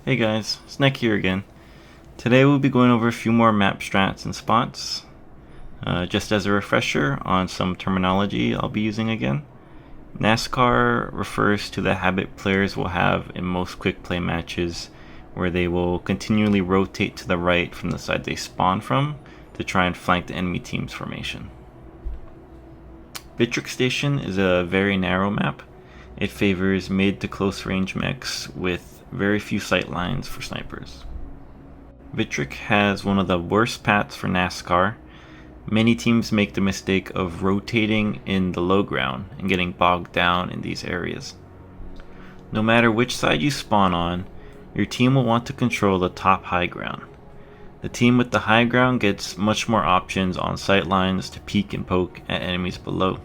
Hey guys, Snack here again. Today we'll be going over a few more map strats and spots. Just as a refresher on some terminology I'll be using again. NASCAR refers to the habit players will have in most quick play matches where they will continually rotate to the right from the side they spawn from to try and flank the enemy team's formation. Vitric Station is a very narrow map. It favors mid to close range mechs with very few sight lines for snipers. Vitric has one of the worst paths for NASCAR. Many teams make the mistake of rotating in the low ground and getting bogged down in these areas. No matter which side you spawn on, your team will want to control the top high ground. The team with the high ground gets much more options on sight lines to peek and poke at enemies below.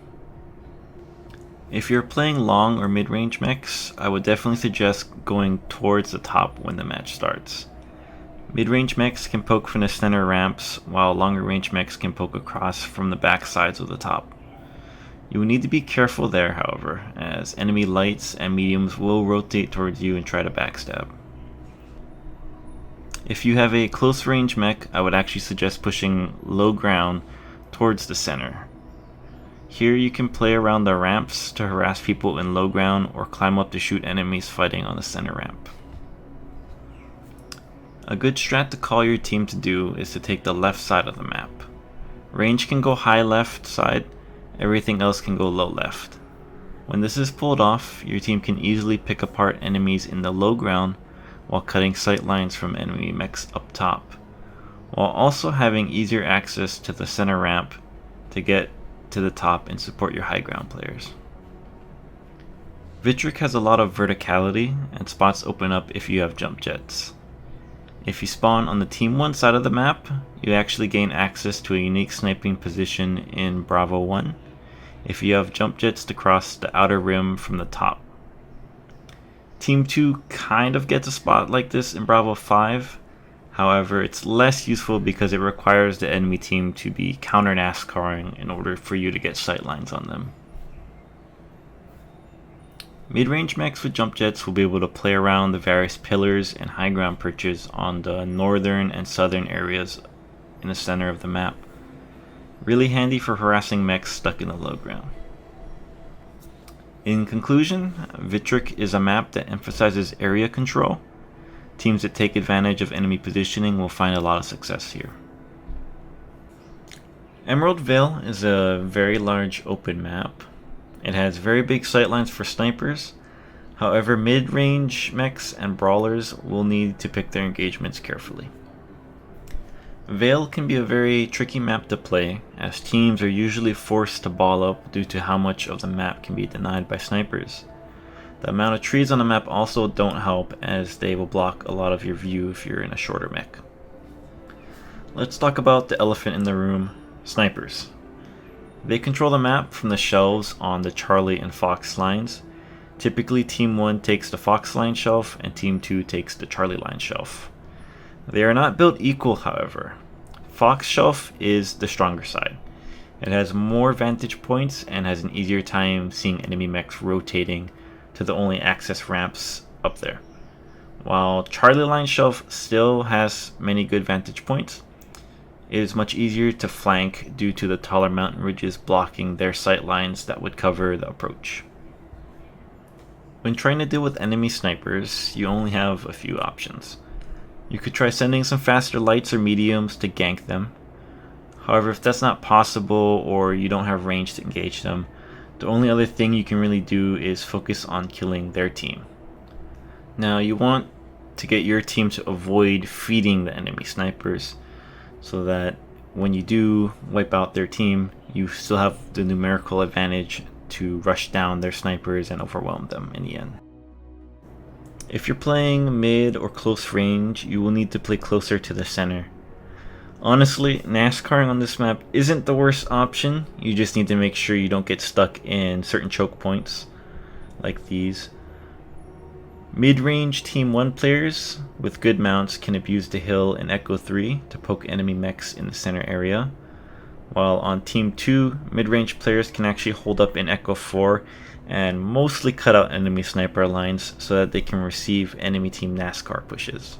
If you're playing long or mid-range mechs, I would definitely suggest going towards the top when the match starts. Mid-range mechs can poke from the center ramps, while longer range mechs can poke across from the back sides of the top. You will need to be careful there, however, as enemy lights and mediums will rotate towards you and try to backstab. If you have a close range mech, I would actually suggest pushing low ground towards the center. Here you can play around the ramps to harass people in low ground or climb up to shoot enemies fighting on the center ramp. A good strat to call your team to do is to take the left side of the map. Range can go high left side, everything else can go low left. When this is pulled off, your team can easily pick apart enemies in the low ground while cutting sight lines from enemy mechs up top, while also having easier access to the center ramp to get to the top and support your high ground players. Vitric has a lot of verticality and spots open up if you have jump jets. If you spawn on the Team 1 side of the map, you actually gain access to a unique sniping position in Bravo 1 if you have jump jets to cross the outer rim from the top. Team 2 kind of gets a spot like this in Bravo 5, however it's less useful because it requires the enemy team to be counter NASCARing in order for you to get sightlines on them. Mid-range mechs with jump jets will be able to play around the various pillars and high ground perches on the northern and southern areas in the center of the map. Really handy for harassing mechs stuck in the low ground. In conclusion, Vitric is a map that emphasizes area control. Teams that take advantage of enemy positioning will find a lot of success here. Emerald Vale is a very large open map. It has very big sightlines for snipers. However, mid-range mechs and brawlers will need to pick their engagements carefully. Vale can be a very tricky map to play, as teams are usually forced to ball up due to how much of the map can be denied by snipers. The amount of trees on the map also don't help, as they will block a lot of your view if you're in a shorter mech. Let's talk about the elephant in the room, snipers. They control the map from the shelves on the Charlie and Fox lines. Typically Team 1 takes the Fox line shelf and Team 2 takes the Charlie line shelf. They are not built equal, however. Fox shelf is the stronger side. It has more vantage points and has an easier time seeing enemy mechs rotating to the only access ramps up there. While Charlie line shelf still has many good vantage points, it is much easier to flank due to the taller mountain ridges blocking their sight lines that would cover the approach. When trying to deal with enemy snipers, you only have a few options. You could try sending some faster lights or mediums to gank them. However, if that's not possible or you don't have range to engage them, the only other thing you can really do is focus on killing their team. Now, you want to get your team to avoid feeding the enemy snipers, so that when you do wipe out their team, you still have the numerical advantage to rush down their snipers and overwhelm them in the end. If you're playing mid or close range, you will need to play closer to the center. Honestly, NASCARing on this map isn't the worst option. You just need to make sure you don't get stuck in certain choke points like these. Mid-range Team 1 players with good mounts can abuse the hill in Echo 3 to poke enemy mechs in the center area, while on Team 2, mid-range players can actually hold up in Echo 4 and mostly cut out enemy sniper lines so that they can receive enemy team NASCAR pushes.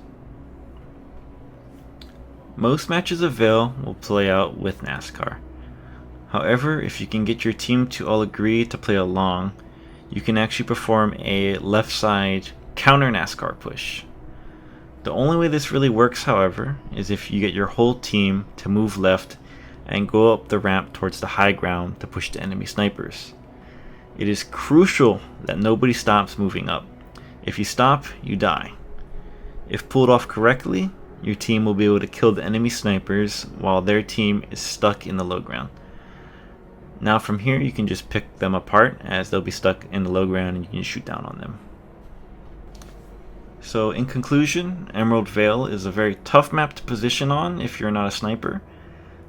Most matches of Vale will play out with NASCAR. However, if you can get your team to all agree to play along, you can actually perform a left side counter NASCAR push. The only way this really works, however, is if you get your whole team to move left and go up the ramp towards the high ground to push the enemy snipers. It is crucial that nobody stops moving up. If you stop, you die. If pulled off correctly, your team will be able to kill the enemy snipers while their team is stuck in the low ground. Now from here you can just pick them apart, as they'll be stuck in the low ground and you can shoot down on them. So in conclusion, Emerald Vale is a very tough map to position on if you're not a sniper.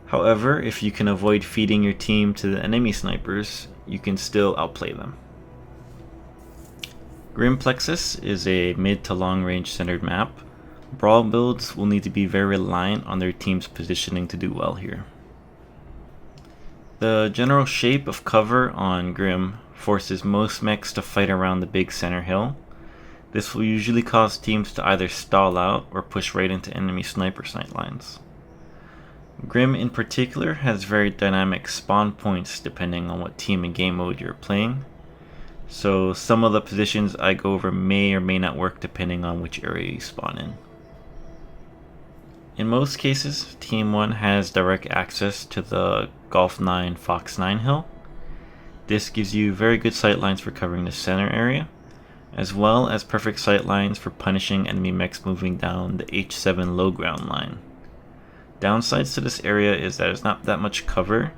However, if you can avoid feeding your team to the enemy snipers, you can still outplay them. Grim Plexus is a mid to long range centered map. Brawl builds will need to be very reliant on their team's positioning to do well here. The general shape of cover on Grim forces most mechs to fight around the big center hill. This will usually cause teams to either stall out or push right into enemy sniper sight lines. Grim in particular has very dynamic spawn points depending on what team and game mode you're playing, so some of the positions I go over may or may not work depending on which area you spawn in. In most cases, Team 1 has direct access to the Golf 9 Fox 9 hill. This gives you very good sight lines for covering the center area, as well as perfect sight lines for punishing enemy mechs moving down the H7 low ground line. Downsides to this area is that it's not that much cover,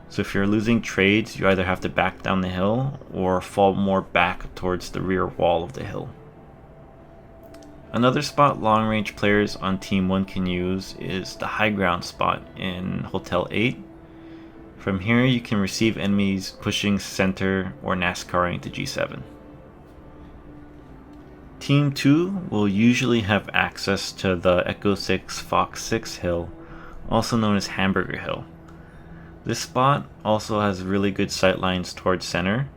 so if you're losing trades, you either have to back down the hill or fall more back towards the rear wall of the hill. Another spot long range players on Team 1 can use is the high ground spot in Hotel 8. From here you can receive enemies pushing center or NASCARing to G7. Team 2 will usually have access to the Echo 6 Fox 6 hill, also known as Hamburger Hill. This spot also has really good sight lines towards center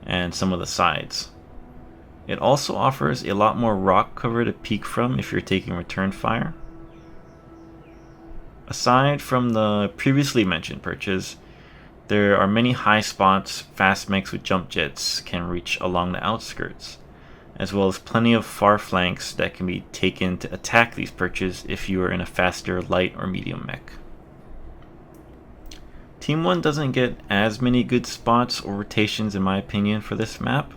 and some of the sides. It also offers a lot more rock cover to peek from if you're taking return fire. Aside from the previously mentioned perches, there are many high spots fast mechs with jump jets can reach along the outskirts, as well as plenty of far flanks that can be taken to attack these perches if you are in a faster light or medium mech. Team 1 doesn't get as many good spots or rotations in my opinion for this map.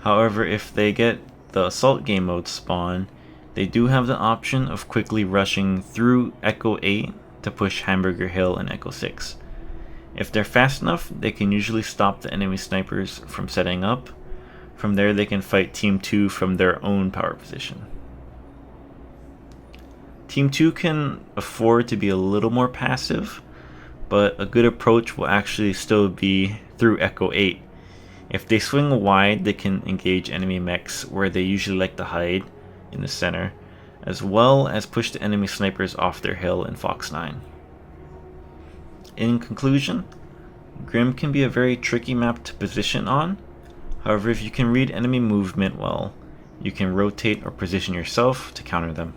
However, if they get the assault game mode spawn, they do have the option of quickly rushing through Echo 8 to push Hamburger Hill and Echo 6. If they're fast enough, they can usually stop the enemy snipers from setting up. From there they can fight Team 2 from their own power position. Team 2 can afford to be a little more passive, but a good approach will actually still be through Echo 8. If they swing wide, they can engage enemy mechs where they usually like to hide, in the center, as well as push the enemy snipers off their hill in Fox 9. In conclusion, Grim can be a very tricky map to position on. However, if you can read enemy movement well, you can rotate or position yourself to counter them.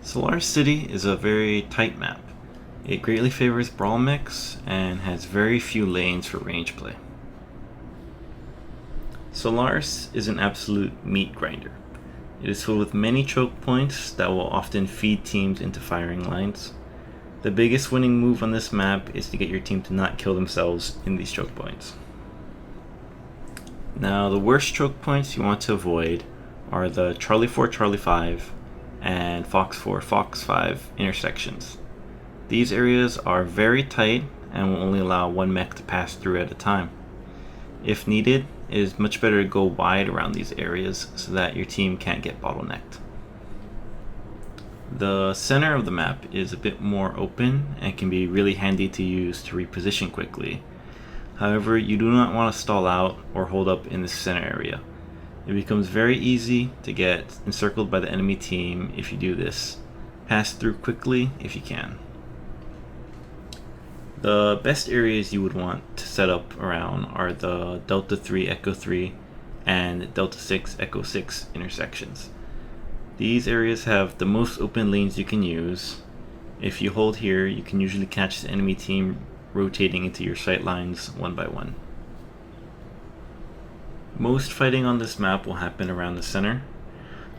Solaris City is a very tight map. It greatly favors brawl mechs and has very few lanes for range play. Solaris is an absolute meat grinder. It is filled with many choke points that will often feed teams into firing lines. The biggest winning move on this map is to get your team to not kill themselves in these choke points. Now, the worst choke points you want to avoid are the Charlie 4 Charlie 5 and Fox 4 Fox 5 intersections. These areas are very tight and will only allow one mech to pass through at a time. If needed, it is much better to go wide around these areas so that your team can't get bottlenecked. The center of the map is a bit more open and can be really handy to use to reposition quickly. However, you do not want to stall out or hold up in the center area. It becomes very easy to get encircled by the enemy team if you do this. Pass through quickly if you can. The best areas you would want to set up around are the Delta 3 Echo 3 and Delta 6 Echo 6 intersections. These areas have the most open lanes you can use. If you hold here, you can usually catch the enemy team rotating into your sight lines one by one. Most fighting on this map will happen around the center.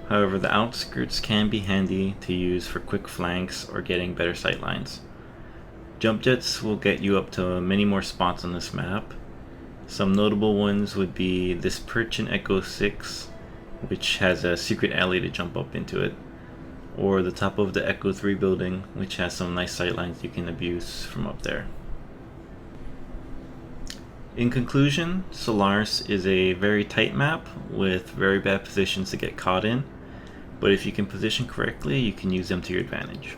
However, the outskirts can be handy to use for quick flanks or getting better sight lines. Jump jets will get you up to many more spots on this map. Some notable ones would be this perch in Echo 6, which has a secret alley to jump up into it, or the top of the Echo 3 building, which has some nice sight lines you can abuse from up there. In conclusion, Solaris is a very tight map with very bad positions to get caught in, but if you can position correctly, you can use them to your advantage.